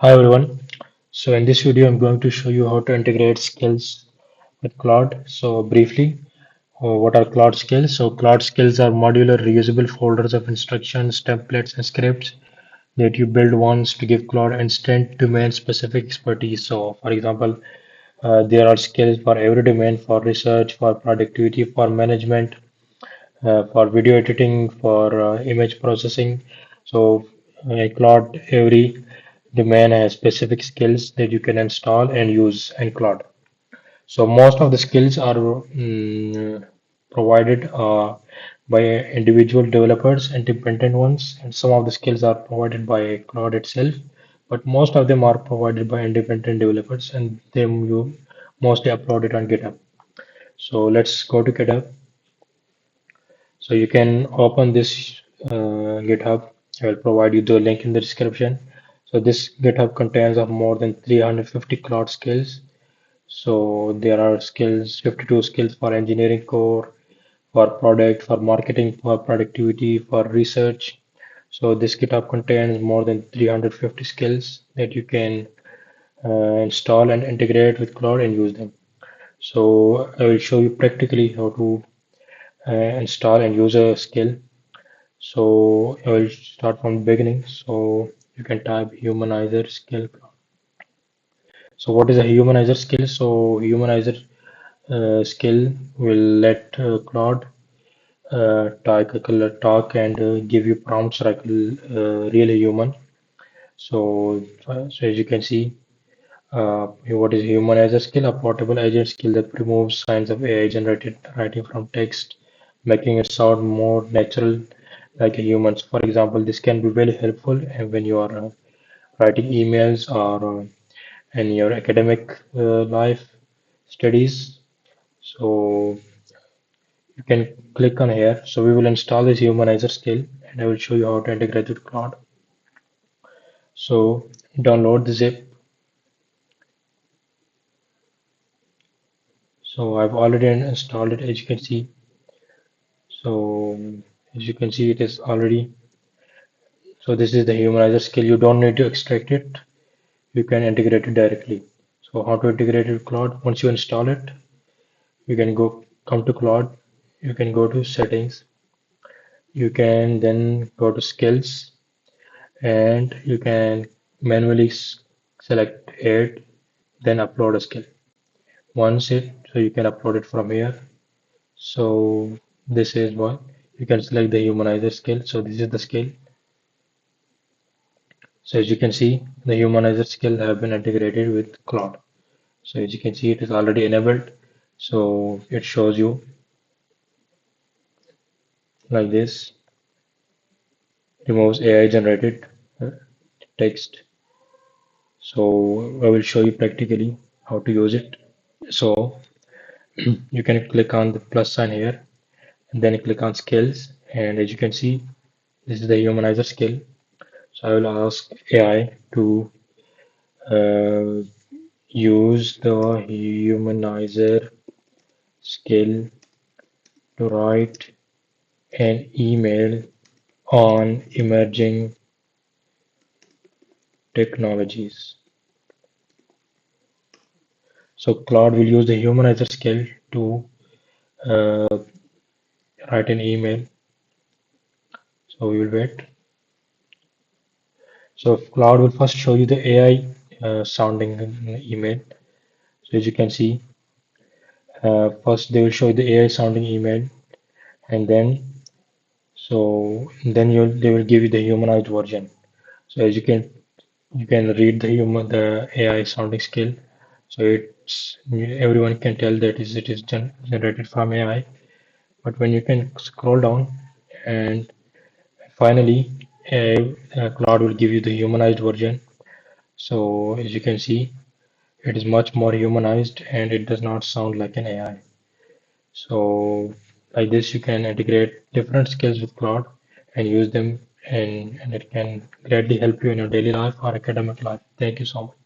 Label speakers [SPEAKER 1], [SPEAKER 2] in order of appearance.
[SPEAKER 1] Hi everyone. So in this video, I'm going to show you how to integrate skills with Claude. So briefly, what are Claude skills? So Claude skills are modular, reusable folders of instructions, templates, and scripts that you build once to give Claude instant domain-specific expertise. So for example, there are skills for every domain, for research, for productivity, for management, for video editing, for image processing. So, Claude, every domain has specific skills that you can install and use in Claude. So, most of the skills are provided by individual developers, independent ones, and some of the skills are provided by Claude itself. But most of them are provided by independent developers, and them you mostly upload it on GitHub. So let's go to GitHub. So you can open this GitHub. I will provide you the link in the description. So this GitHub contains of more than 350 cloud skills. So there are skills, 52 skills for engineering core, for product, for marketing, for productivity, for research. So this GitHub contains more than 350 skills that you can install and integrate with Cloud and use them. So I will show you practically how to install and use a skill. So I will start from the beginning. So you can type humanizer skill. So what is a humanizer skill? So humanizer skill will let Claude talk and give you prompts like real human. So as you can see, what is humanizer skill? A portable agent skill that removes signs of AI generated writing from text, making it sound more natural like a humans. For example, this can be very helpful when you are writing emails or in your academic life studies. So you can click on here. So we will install this humanizer skill and I will show you how to integrate with Claude. So download the zip. So I've already installed it as you can see. So as you can see, it is already. So this is the humanizer skill. You don't need to extract it. You can integrate it directly. So how to integrate it with Claude? Once you install it, you can come to Claude. You can go to settings. You can then go to skills and you can manually select add, then upload a skill. Once it, so you can upload it from here. So this is one. You can select the humanizer skill. So this is the skill. So as you can see, the humanizer skill have been integrated with Claude. So as you can see, it is already enabled. So it shows you like this, removes AI generated uh, text. So I will show you practically how to use it. So you can click on the plus sign here and then click on skills. And as you can see, this is the humanizer skill. So I will ask AI to uh, use the humanizer skill to write an email on emerging technologies. So Claude will use the humanizer skill to uh, write an email. So we will wait. So Claude will first show you the AI sounding email. So as you can see, first they will show you the AI sounding email, and then they will give you the humanized version. So as you can read the AI sounding skill. So it's everyone can tell that it is generated from AI. But when you can scroll down and finally, Claude will give you the humanized version. So as you can see, it is much more humanized and it does not sound like an AI. So like this, you can integrate different skills with Claude and use them and it can greatly help you in your daily life or academic life. Thank you so much.